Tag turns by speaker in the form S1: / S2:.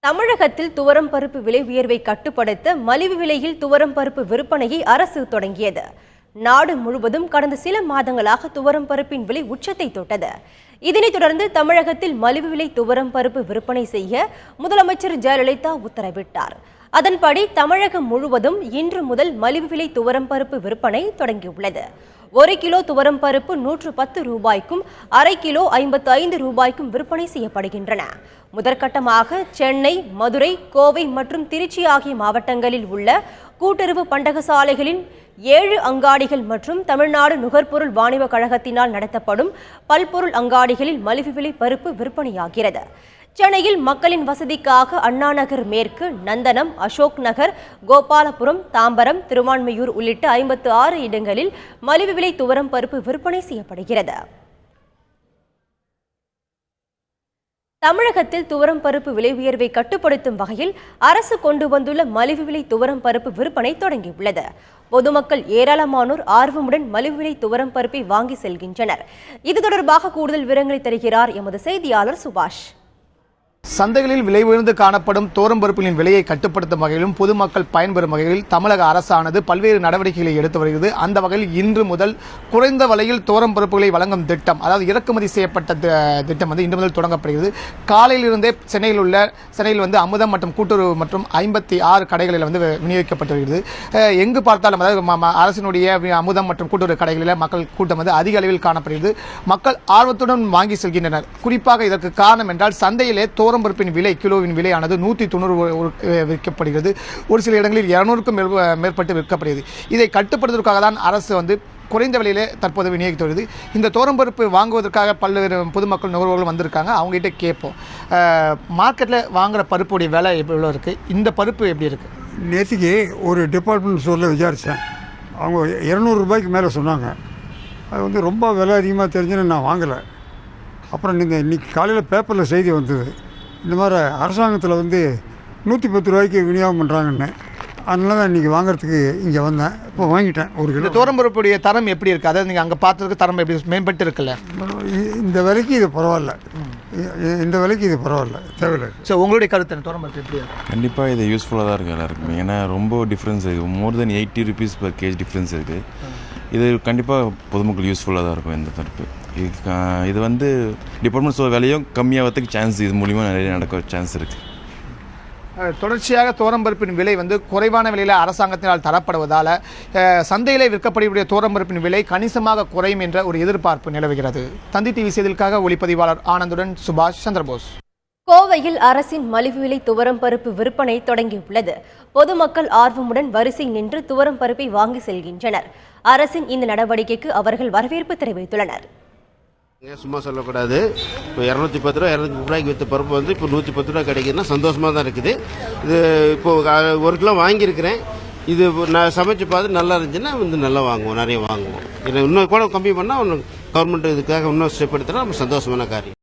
S1: தமிழகத்தில் துவரம் பருப்பு விலை உயர்வை கட்டுப்படுத்த மலிவு விலையில் துவரம் பருப்பு விற்பனையை அரசு தொடங்கியது. நாடு முழுவதும் கடந்த சில மாதங்களாக துவரம் பருப்பின் விலை உச்சத்தை தொட்டது. இதனைத் தொடர்ந்து தமிழகத்தில் மலிவு விலை துவரம் பருப்பு விற்பனை செய்ய முதலமைச்சர் ஜெயலலிதா உத்தரவிட்டார். அதன்படி தமிழகம் முழுவதும் இன்று முதல் மலிவு விலை துவரம் பருப்பு விற்பனை தொடங்கியுள்ளது. 1 கிலோ துவரம் பருப்பு 110 ரூபாய்க்கும், அரை கிலோ 55 ரூபாய்க்கும் விற்பனை செய்யப்படுகின்றன. முதற்கட்டமாக சென்னை, மதுரை, கோவை மற்றும் திருச்சி ஆகிய மாவட்டங்களில் உள்ள கூட்டுறவு பண்டகசாலைகளின் 7 அங்காடிகள் மற்றும் தமிழ்நாடு நுகர்பொருள் வாணிப கழகத்தினால் நடத்தப்படும் பல்பொருள் அங்காடிகளில் மலிவு விலை பருப்பு விற்பனையாகிறது. சென்னையில் மக்களின் வசதிக்காக அண்ணாநகர் மேற்கு, நந்தனம், அசோக் நகர், கோபாலபுரம், தாம்பரம், திருவான்மையூர் உள்ளிட்ட 56 இடங்களில் மலிவு விலை துவரம் பருப்பு விற்பனை செய்யப்படுகிறது. தமிழகத்தில் துவரம் பருப்பு விலை உயர்வை கட்டுப்படுத்தும் வகையில் அரசு கொண்டு வந்துள்ள மலிவு விலை துவரம் பருப்பு விற்பனை தொடங்கியுள்ளது. பொதுமக்கள் ஏராளமானோர் ஆர்வமுடன் மலிவு விலை துவரம் பருப்பை வாங்கி செல்கின்றனர். இது தொடர்பாக கூடுதல் விவரங்களை தருகிறார் எமது செய்தியாளர் சுபாஷ்.
S2: சந்தைகளில் விலை உயர்ந்து காணப்படும் துவரம் பருப்புகளின் விலையை கட்டுப்படுத்தும் வகையிலும் பொதுமக்கள் பயன்பெறும் வகையில் தமிழக அரசானது பல்வேறு நடவடிக்கைகளை எடுத்து வருகிறது. அந்த வகையில் இன்று முதல் குறைந்த விலையில் துவரம் பருப்புகளை வழங்கும் திட்டம், அதாவது இறக்குமதி செய்யப்பட்ட திட்டம் இன்று முதல் தொடங்கப்படுகிறது. காலையிலிருந்தே சென்னையில் அமுதம் மற்றும் கூட்டுறவு மற்றும் 56 கடைகளில் விநியோகிக்கப்பட்டு வருகிறது. எங்கு பார்த்தாலும் அதாவது அரசினுடைய அமுதம் மற்றும் கூட்டுறவு கடைகளில் மக்கள் கூட்டம் அதிக அளவில் காணப்படுகிறது. மக்கள் ஆர்வத்துடன் வாங்கி செல்கின்றனர். குறிப்பாக இதற்கு காரணம் என்றால் சந்தையிலே துவரம் பருப்பின் விலை, கிலோவின் விலையானது 190 விற்கப்படுகிறது. ஒரு சில இடங்களில் 200க்கும் மேற்பட்டு விற்கப்படுகிறது. இதை கட்டுப்படுத்துவதற்காக தான் அரசு குறைந்த விலையிலே தற்போது விநியோகித்து வருது. இந்த துவரம் பருப்பு வாங்குவதற்காக பல்வேறு பொதுமக்கள் நுகர்வோர்கள் வந்திருக்காங்க. அவங்ககிட்ட கேட்போம், மார்க்கெட்டில் வாங்குற பருப்புடைய விலை எவ்வளோ இருக்குது, இந்த பருப்பு எப்படி இருக்குது?
S3: நேற்றுக்கு ஒரு டிபார்ட்மெண்ட் ஸ்டோரில் விசாரித்தேன். அவங்க 200 ரூபாய்க்கு மேலே சொன்னாங்க. அது ரொம்ப விலை அதிகமாக தெரிஞ்சுன்னு நான் வாங்கலை. அப்புறம் இன்றைக்கி காலையில் பேப்பரில் செய்தி வந்தது, இந்த மாதிரி அரசாங்கத்தில் 110 ரூபாய்க்கு விநியோகம் பண்ணுறாங்கன்னு. அதனால தான் இன்றைக்கி வாங்குறதுக்கு இங்கே வந்தேன். இப்போ வாங்கிட்டேன். ஒரு கிலோ.
S2: துவரம் பருப்புடைய தரம் எப்படி இருக்குது? அதாவது நீங்கள் அங்கே பார்த்ததுக்கு தரம் எப்படி மேம்பட்டு இருக்குல்ல?
S3: இந்த விலைக்கு இது பரவாயில்ல. இந்த விலைக்கு இது பரவாயில்ல, தேவையில்லை.
S2: ஸோ உங்களுடைய கருத்து துவரம் பருப்பு எப்படி இருக்குது?
S4: கண்டிப்பாக இது யூஸ்ஃபுல்லாக தான் இருக்குது எல்லாருக்குமே. ஏன்னா ரொம்ப டிஃப்ரென்ஸ் இருக்குது. மோர் தென் 80 rupees per kg டிஃப்ரென்ஸ் இருக்குது. இது கண்டிப்பாக பொதுமக்கள் யூஸ்ஃபுல்லாக தான் இருக்கும் இந்த பருப்பு. இது டிபார்ட்மெண்ட் ஸ்டோர் விலையும் கம்மியாகிறதுக்கு சான்ஸ் இது மூலிமா நிறைய நடக்க சான்ஸ் இருக்குது.
S2: தொடர்ச்சியாக துவரம் பருப்பின் விலை குறைவான விலையில் அரசாங்கத்தினால் தரப்படுவதால் சந்தையிலே விற்கப்படக்கூடிய துவரம் பருப்பின் விலை கணிசமாக குறையும் என்ற ஒரு எதிர்பார்ப்பு நிலவுகிறது. தந்தி டிவி செய்திகளுக்காக ஒளிப்பதிவாளர் ஆனந்துடன் சுபாஷ் சந்திரபோஸ்.
S1: கோவையில் அரசின் மலிவு விலை துவரம் பருப்பு விற்பனை தொடங்கியுள்ளது. பொதுமக்கள் ஆர்வமுடன் வரிசை நின்று துவரம் பருப்பை வாங்கி செல்கின்றனர். அரசின் இந்த நடவடிக்கைக்கு அவர்கள் வரவேற்பு தெரிவித்துள்ளனர்.
S5: சும்மா சொல்லக்கூடாது. இப்போ 210 ரூபா 230 ரூபாய்க்கு விற்ற பருப்பு இப்போ 110 ரூபா கிடைக்குதுன்னா சந்தோஷமாக தான் இருக்குது. இது இப்போது 1 கிலோ வாங்கியிருக்கிறேன். இது நான் சமைச்சு பார்த்து நல்லா இருந்துச்சுன்னா நல்லா வாங்குவோம், நிறைய வாங்குவோம். இன்னும் கூட கம்மி பண்ணால் கவர்மெண்ட் இதுக்காக இன்னும் ஸ்டெப் எடுத்தோன்னா நம்ம சந்தோஷமான காரியம்.